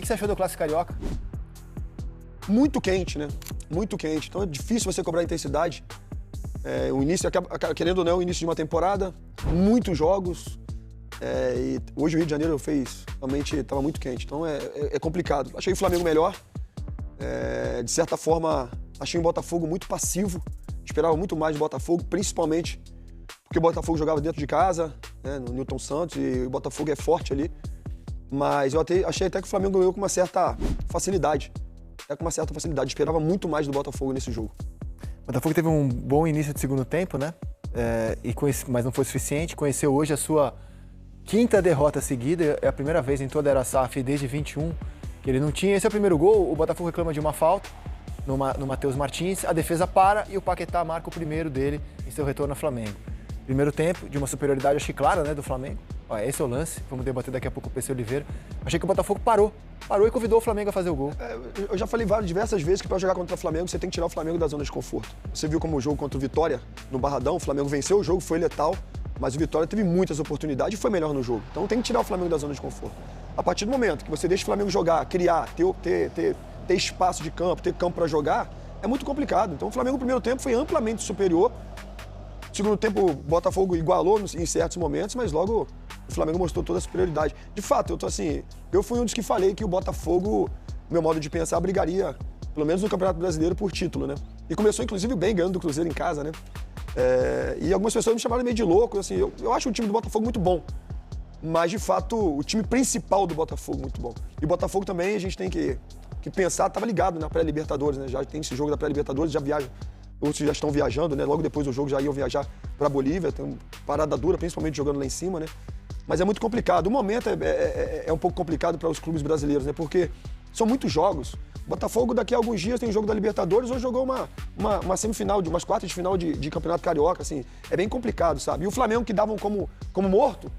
que você achou do Clássico Carioca? Muito quente, né? Muito quente. Então é difícil você cobrar intensidade. O início, querendo ou não, o início de uma temporada, muitos jogos. E hoje o Rio de Janeiro realmente estava muito quente. Então é complicado. Achei o Flamengo melhor. De certa forma, achei o Botafogo muito passivo. Esperava muito mais do Botafogo, principalmente porque o Botafogo jogava dentro de casa, né, no Newton Santos, e o Botafogo é forte ali. Mas eu achei até que o Flamengo ganhou com uma certa facilidade. Esperava muito mais do Botafogo nesse jogo. O Botafogo teve um bom início de segundo tempo, né? Mas não foi suficiente. Conheceu hoje a sua 5ª derrota seguida. É a primeira vez em toda a era SAF desde 21 que ele não tinha. Esse é o primeiro gol. O Botafogo reclama de uma falta no Matheus Martins. A defesa para e o Paquetá marca o primeiro dele em seu retorno ao Flamengo. Primeiro tempo, de uma superioridade, acho que clara, né, do Flamengo. Esse é o lance, vamos debater daqui a pouco com o PC Oliveira. Achei que o Botafogo parou e convidou o Flamengo a fazer o gol. Eu já falei diversas vezes que para jogar contra o Flamengo, você tem que tirar o Flamengo da zona de conforto. Você viu como o jogo contra o Vitória, no Barradão, o Flamengo venceu o jogo, foi letal, mas o Vitória teve muitas oportunidades e foi melhor no jogo. Então tem que tirar o Flamengo da zona de conforto. A partir do momento que você deixa o Flamengo jogar, criar, ter espaço de campo, ter campo para jogar, é muito complicado. Então o Flamengo no primeiro tempo foi amplamente superior. Segundo tempo, o Botafogo igualou em certos momentos, mas logo o Flamengo mostrou toda a superioridade. De fato, eu fui um dos que falei que o Botafogo, meu modo de pensar, brigaria, pelo menos no Campeonato Brasileiro, por título, né? E começou, inclusive, bem ganhando do Cruzeiro em casa, né? E algumas pessoas me chamaram meio de louco, assim, eu acho o time do Botafogo muito bom. Mas, de fato, o time principal do Botafogo muito bom. E o Botafogo também, a gente tem que pensar, estava ligado na pré-Libertadores, né? Já tem esse jogo da pré-Libertadores, já viaja. Outros já estão viajando, né? Logo depois do jogo já iam viajar para a Bolívia, tem uma parada dura, principalmente jogando lá em cima, né? Mas é muito complicado. O momento é um pouco complicado para os clubes brasileiros, né? Porque são muitos jogos. O Botafogo, daqui a alguns dias, tem jogo da Libertadores, ou jogou uma semifinal, umas quartas de final de Campeonato Carioca, assim. É bem complicado, sabe? E o Flamengo, que davam como morto,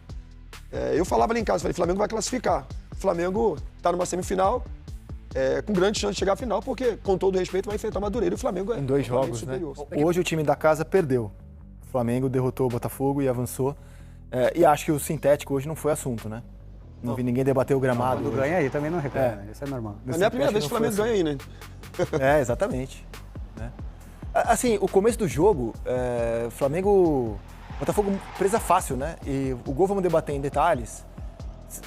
eu falava ali em casa, falei, Flamengo vai classificar. O Flamengo está numa semifinal, com grande chance de chegar à final, porque, com todo respeito, vai enfrentar o Madureira e o Flamengo em 2 jogos, superior, né? Hoje o time da casa perdeu. O Flamengo derrotou o Botafogo e avançou. E acho que o sintético hoje não foi assunto, né? Não vi ninguém debater o gramado. Quando ganha aí também não reclama, isso é normal. Não é a primeira vez que o Flamengo ganha aí, né? Exatamente. Assim, o começo do jogo, Botafogo presa fácil, né? E o gol vamos debater em detalhes.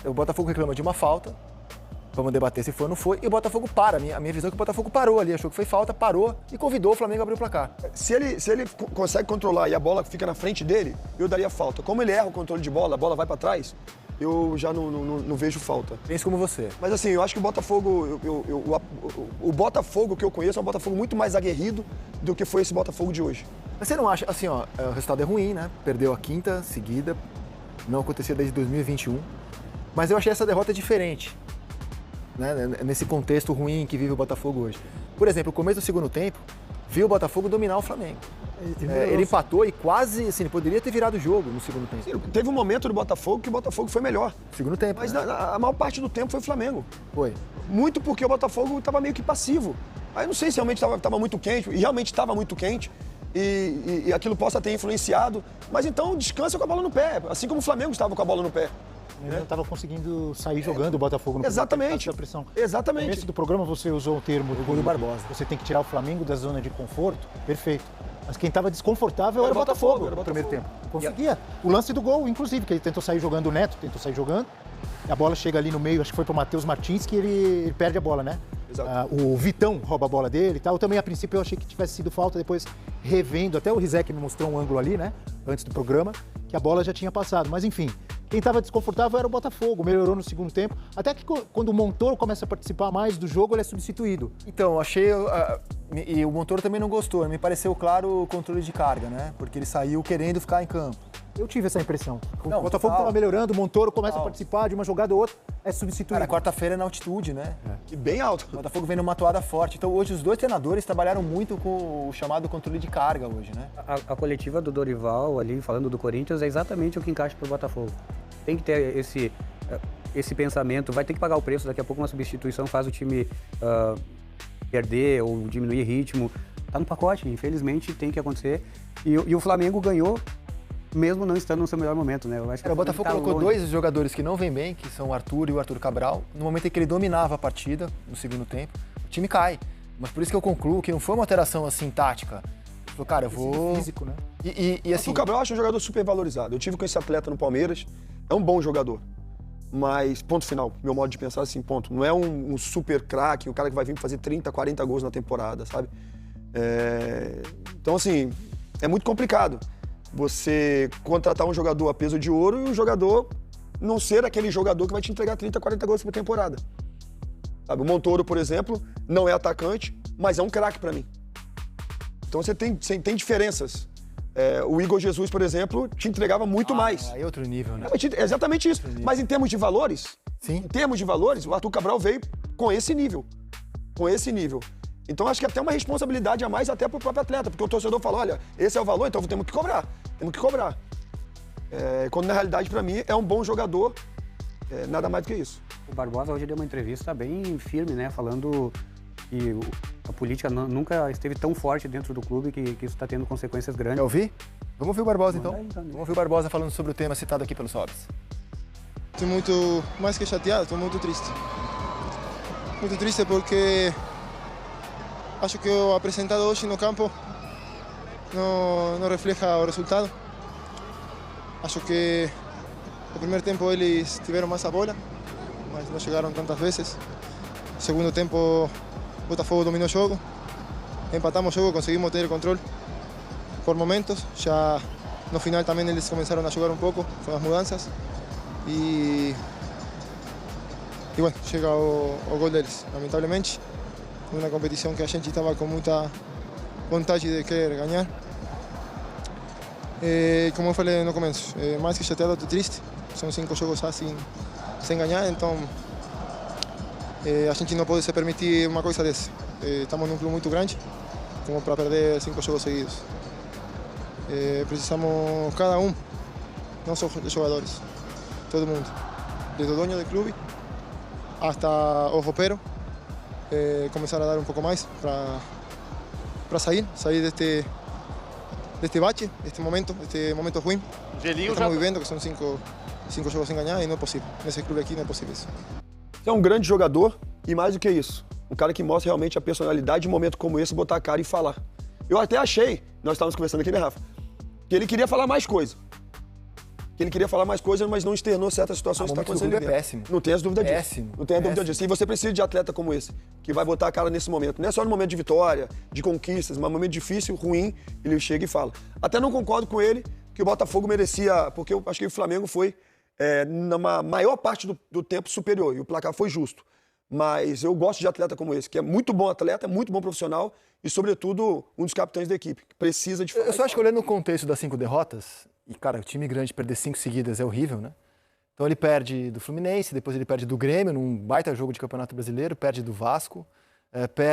O Botafogo reclama de uma falta. Vamos debater se foi ou não foi. E o Botafogo para. A minha visão é que o Botafogo parou ali, achou que foi falta, parou e convidou o Flamengo a abrir o placar. Se ele consegue controlar e a bola fica na frente dele, eu daria falta. Como ele erra o controle de bola, a bola vai para trás, eu já não vejo falta. Penso como você. Mas assim, eu acho que o Botafogo, o Botafogo que eu conheço é um Botafogo muito mais aguerrido do que foi esse Botafogo de hoje. Mas você não acha, assim, o resultado é ruim, né? Perdeu a 5ª seguida, não acontecia desde 2021. Mas eu achei essa derrota diferente, né? Nesse contexto ruim que vive o Botafogo hoje. Por exemplo, o começo do segundo tempo, viu o Botafogo dominar o Flamengo. Ele empatou e quase, assim, ele poderia ter virado o jogo no segundo tempo. Sim, teve um momento do Botafogo que o Botafogo foi melhor. Segundo tempo, mas né? a maior parte do tempo foi o Flamengo. Foi. Muito porque o Botafogo estava meio que passivo. Aí não sei se realmente estava muito quente, e realmente estava muito quente, e aquilo possa ter influenciado, mas então descansa com a bola no pé, assim como o Flamengo estava com a bola no pé. Ele não estava conseguindo sair jogando o Botafogo no Exatamente. Da pressão. Exatamente. No começo do programa você usou o termo do gol do Barbosa. Você tem que tirar o Flamengo da zona de conforto. Perfeito. Mas quem estava desconfortável era o Botafogo no primeiro tempo. Conseguia. O lance do gol, inclusive, que ele tentou sair jogando, o Neto tentou sair jogando. A bola chega ali no meio, acho que foi para o Matheus Martins, que ele perde a bola, né? Exato. O Vitão rouba a bola dele e tal. Também, a princípio, eu achei que tivesse sido falta, depois revendo. Até o Rizek me mostrou um ângulo ali, né? Antes do programa, que a bola já tinha passado. Mas, enfim, quem estava desconfortável era o Botafogo. Melhorou no segundo tempo. Até que quando o Montoro começa a participar mais do jogo, ele é substituído. Então, achei... E o Montoro também não gostou. Me pareceu claro o controle de carga, né? Porque ele saiu querendo ficar em campo. Eu tive essa impressão. O Botafogo estava melhorando, o Montoro começa a participar de uma jogada ou outra, é substituído. Cara, quarta-feira é na altitude, né? E bem alto. O Botafogo vem numa toada forte. Então, hoje, os dois treinadores trabalharam muito com o chamado controle de carga hoje, né? A coletiva do Dorival, ali, falando do Corinthians, é exatamente o que encaixa para o Botafogo. Tem que ter esse pensamento, vai ter que pagar o preço, daqui a pouco uma substituição faz o time perder ou diminuir ritmo. Tá no pacote, infelizmente tem que acontecer. E o Flamengo ganhou mesmo não estando no seu melhor momento, né? Eu acho que O Botafogo tá colocou longe. dois jogadores que não vêm bem, que são o Arthur e o Arthur Cabral. No momento em que ele dominava a partida, no segundo tempo, o time cai. Mas por isso que eu concluo que não foi uma alteração assim tática. Ele falou, cara, eu vou... Físico, né? E assim... O Cabral eu acho um jogador super valorizado. Eu tive com esse atleta no Palmeiras, é um bom jogador. Mas, ponto final, meu modo de pensar assim, ponto. Não é um super craque, um cara que vai vir fazer 30, 40 gols na temporada, sabe? Então, assim, é muito complicado você contratar um jogador a peso de ouro e o jogador não ser aquele jogador que vai te entregar 30, 40 gols por temporada. Sabe? O Montoro, por exemplo, não é atacante, mas é um craque pra mim. Então você tem diferenças. O Igor Jesus, por exemplo, te entregava muito mais. É outro nível, né? É exatamente isso. Mas em termos de valores, Sim. o Arthur Cabral veio com esse nível. Com esse nível. Então acho que é até uma responsabilidade a mais até pro próprio atleta, porque o torcedor fala, olha, esse é o valor, então temos que cobrar. Temos que cobrar. Quando na realidade, pra mim, é um bom jogador, nada mais do que isso. O Barbosa hoje deu uma entrevista bem firme, né? Falando que a política nunca esteve tão forte dentro do clube que isso está tendo consequências grandes. Quer ouvir? Vamos ouvir o Barbosa, então. Manda aí, então. Vamos ouvir o Barbosa falando sobre o tema citado aqui pelos Sobs. Estou muito, mais que chateado, estou muito triste. Muito triste porque acho que o apresentado hoje no campo não refleja o resultado. Acho que no primeiro tempo eles tiveram mais a bola, mas não chegaram tantas vezes. No segundo tempo, o Botafogo dominou o jogo, empatamos o jogo, conseguimos ter o controle por momentos. Já no final também eles começaram a jogar um pouco com as mudanças. E bueno, chega o gol deles, lamentavelmente. Uma competição que a gente estava com muita vontade de querer ganhar. Como eu falei no começo, mais que chateado, estou triste. São 5 jogos assim sem ganhar, então a gente não pode se permitir uma coisa dessa. Estamos num clube muito grande, como para perder 5 jogos seguidos. Precisamos cada um, não só os jogadores, todo mundo, desde o dono do clube até o roupeiro, começar a dar um pouco mais para sair deste bache, deste momento ruim que estamos vivendo, que são 5 jogos sem ganhar, e não é possível. Nesse clube aqui não é possível isso. Você é um grande jogador e mais do que isso, um cara que mostra realmente a personalidade de um momento como esse, botar a cara e falar. Eu até achei, nós estávamos conversando aqui, né, Rafa, que ele queria falar mais coisa. Mas não externou certas situações que está acontecendo ali dentro. Péssimo. Não tenha dúvida disso. Péssimo. Não tenha dúvida disso. E você precisa de atleta como esse, que vai botar a cara nesse momento. Não é só no momento de vitória, de conquistas, mas no momento difícil, ruim, ele chega e fala. Até não concordo com ele que o Botafogo merecia, porque eu acho que o Flamengo foi, na maior parte do tempo, superior, e o placar foi justo. Mas eu gosto de atleta como esse, que é muito bom atleta, muito bom profissional e, sobretudo, um dos capitães da equipe, que precisa de falar. Eu só acho que olhando no contexto das 5 derrotas, e cara, o time grande perder 5 seguidas é horrível, né? Então ele perde do Fluminense, depois ele perde do Grêmio, num baita jogo de Campeonato Brasileiro, perde do Vasco.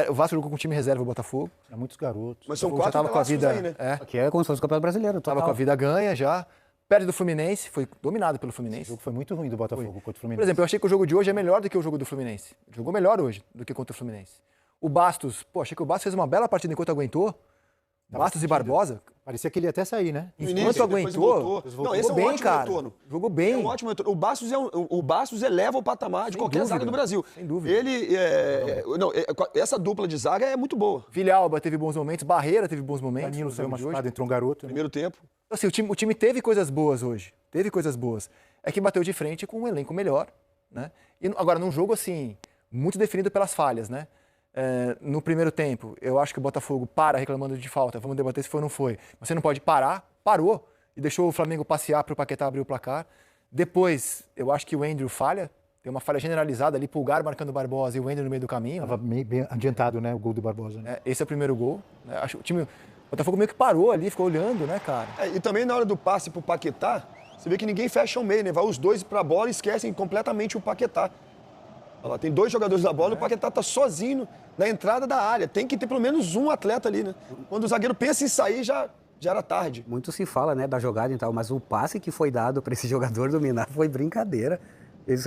O Vasco jogou com o time reserva, o Botafogo. Tinha muitos garotos. Mas são Já 4 tava com a vida, aí, né? Que é como se fosse o Campeonato Brasileiro. Tava Total. com a vida ganha já. Perde do Fluminense, foi dominado pelo O Fluminense. jogo foi muito ruim do Botafogo contra o Por Fluminense. exemplo, eu achei que o jogo de hoje é melhor do que o jogo do Fluminense. Ele jogou melhor hoje do que contra o Fluminense. O Bastos, achei que o Bastos fez uma bela partida enquanto aguentou. Bastos e Barbosa. Parecia que ele ia até sair, né? No Enquanto início, depois aguentou, voltou. Não, esse jogou é um bem, ótimo cara. retorno. Jogou bem. É um ótimo retorno. O Bastos eleva o patamar de Sem qualquer dúvida, zaga do Brasil. sem dúvida. Ele, essa dupla de zaga é muito boa. Vilhalba teve bons momentos, Barreira teve bons momentos. Danilo no saiu jogo de hoje. machucado, entrou um garoto. Né? Primeiro tempo. Assim, o time teve coisas boas hoje. Teve coisas boas. É que bateu de frente com um elenco melhor, né? E agora, num jogo assim, muito definido pelas falhas, né? No primeiro tempo, eu acho que o Botafogo para reclamando de falta. Vamos debater se foi ou não foi. Você não pode parar, parou e deixou o Flamengo passear para o Paquetá abrir o placar. Depois, eu acho que o Andrew falha. Tem uma falha generalizada ali, Pulgar marcando o Barbosa e o Andrew no meio do caminho. Estava bem adiantado, né? O gol do Barbosa. Né? Esse é o primeiro gol. Né? Acho que o time, o Botafogo meio que parou ali, ficou olhando, né, cara? E também na hora do passe pro Paquetá, você vê que ninguém fecha o meio, né? Vai os dois pra bola e esquecem completamente o Paquetá. Olha lá, tem 2 jogadores na bola e o Paquetá tá sozinho na entrada da área. Tem que ter pelo menos um atleta ali, né? Quando o zagueiro pensa em sair, já era tarde. Muito se fala, né, da jogada e tal, mas o passe que foi dado para esse jogador dominar foi brincadeira.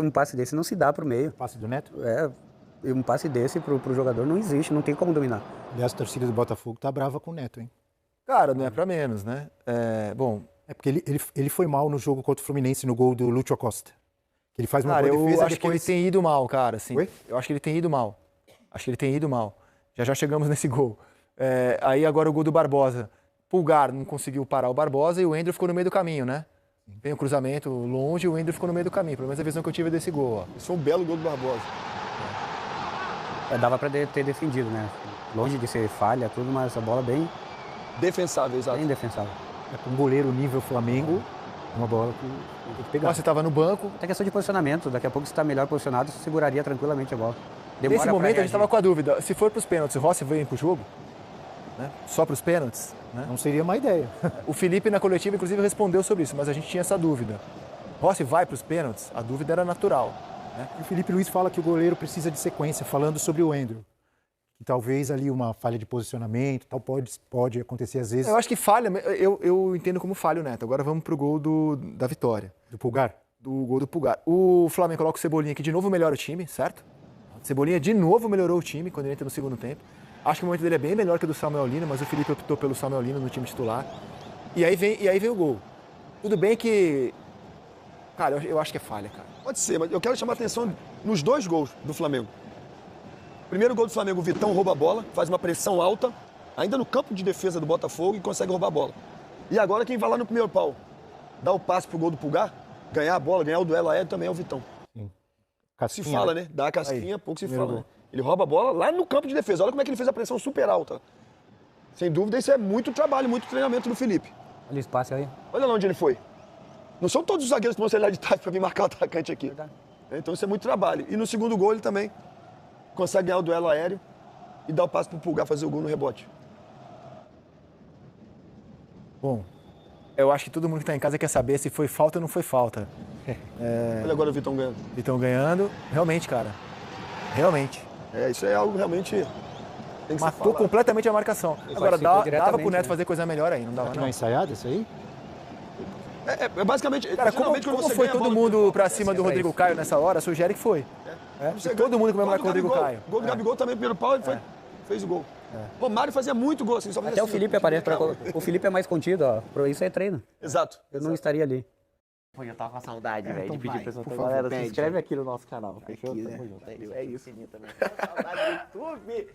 Um passe desse não se dá pro meio. Passe do Neto? Um passe desse pro jogador não existe, não tem como dominar. Aliás, a torcida do Botafogo tá brava com o Neto, hein? Cara, não é pra menos, né? Bom, É porque ele foi mal no jogo contra o Fluminense, no gol do Lúcio Acosta. Ele faz uma Cara, boa eu defesa acho que ele depois... tem ido mal, cara. Assim. Oi? Eu acho que ele tem ido mal. Acho que ele tem ido mal. Já chegamos nesse gol. Aí agora o gol do Barbosa. Pulgar não conseguiu parar o Barbosa e o Endro ficou no meio do caminho, né? Vem o cruzamento longe e o Endro ficou no meio do caminho. Pelo menos a visão que eu tive desse gol. Ó. Isso foi um belo gol do Barbosa. Dava para ter defendido, né? Longe de ser falha, tudo, mas a bola bem Defensável, exato. defensável. Com um goleiro nível Flamengo, uma bola que tem que pegar. Você estava no banco. Até questão de posicionamento, daqui a pouco se está melhor posicionado, você seguraria tranquilamente a bola. Demora Nesse pra momento a gente reagir. estava com a dúvida. Se for para os pênaltis, o Rossi vem para o jogo? Né? Só para os pênaltis? Né? Não seria uma ideia. O Felipe na coletiva, inclusive, respondeu sobre isso, mas a gente tinha essa dúvida. Rossi vai para os pênaltis? A dúvida era natural. Né? E o Felipe Luiz fala que o goleiro precisa de sequência, falando sobre o Endro. Que talvez ali uma falha de posicionamento, tal pode acontecer às vezes. Eu acho que falha, eu entendo como falha o Neto. Agora vamos pro gol da vitória. Do Pulgar. Do gol do Pulgar. O Flamengo coloca o Cebolinha, que de novo melhora o time, certo? Cebolinha de novo melhorou o time quando ele entra no segundo tempo. Acho que o momento dele é bem melhor que o do Samuel Lino, mas o Felipe optou pelo Samuel Lino no time titular. E aí vem o gol. Tudo bem que... Cara, eu acho que é falha, cara. Pode ser, mas eu quero chamar a atenção nos dois gols do Flamengo. Primeiro gol do Flamengo, o Vitão rouba a bola, faz uma pressão alta, ainda no campo de defesa do Botafogo e consegue roubar a bola. E agora quem vai lá no primeiro pau, dá o passe pro gol do Pulgar, ganhar a bola, ganhar o duelo aéreo também é o Vitão. Casquinha, Se fala, né? Dá a casquinha, pouco se primeiro fala, né? gol. Ele rouba a bola lá no campo de defesa. Olha como é que ele fez a pressão super alta. Sem dúvida, isso é muito trabalho, muito treinamento do Felipe. Olha o espaço aí. Olha lá onde ele foi. Não são todos os zagueiros que vão sair lá de trás para vir marcar o atacante aqui. Verdade. Então isso é muito trabalho. E no segundo gol ele também consegue ganhar o duelo aéreo e dar o passe pro Pulgar fazer o gol no rebote. Bom, eu acho que todo mundo que está em casa quer saber se foi falta ou não foi falta. Olha agora o Vitão ganhando. Estão ganhando. Realmente, cara. Realmente. Isso é algo realmente... Tem que ser Matou falado. completamente a marcação. Agora, participou dava diretamente, pro Neto né? fazer coisa melhor aí, não dava Não não. é ensaiado isso aí? É basicamente... Cara, como geralmente, quando você foi ganha a todo bola mundo pro- pra cima do Rodrigo Caio nessa hora, sugere que foi. Você Todo mundo comemorar gol com o do Rodrigo Gabigol. Caio. Gol do Gabigol também, primeiro pau, ele fez o gol. O Mário fazia muito gol, assim, só fazia Até o assim, Felipe aparece o Felipe é mais contido, ó. Isso é treino. Exato. Eu não estaria ali. Pô, eu tava com saudade, velho, então de pedir vai, pro pessoal. por favor, Galera, se pede. inscreve aqui no nosso canal, fechou? Aqui, né? Tamo junto. É isso. Saudade do YouTube.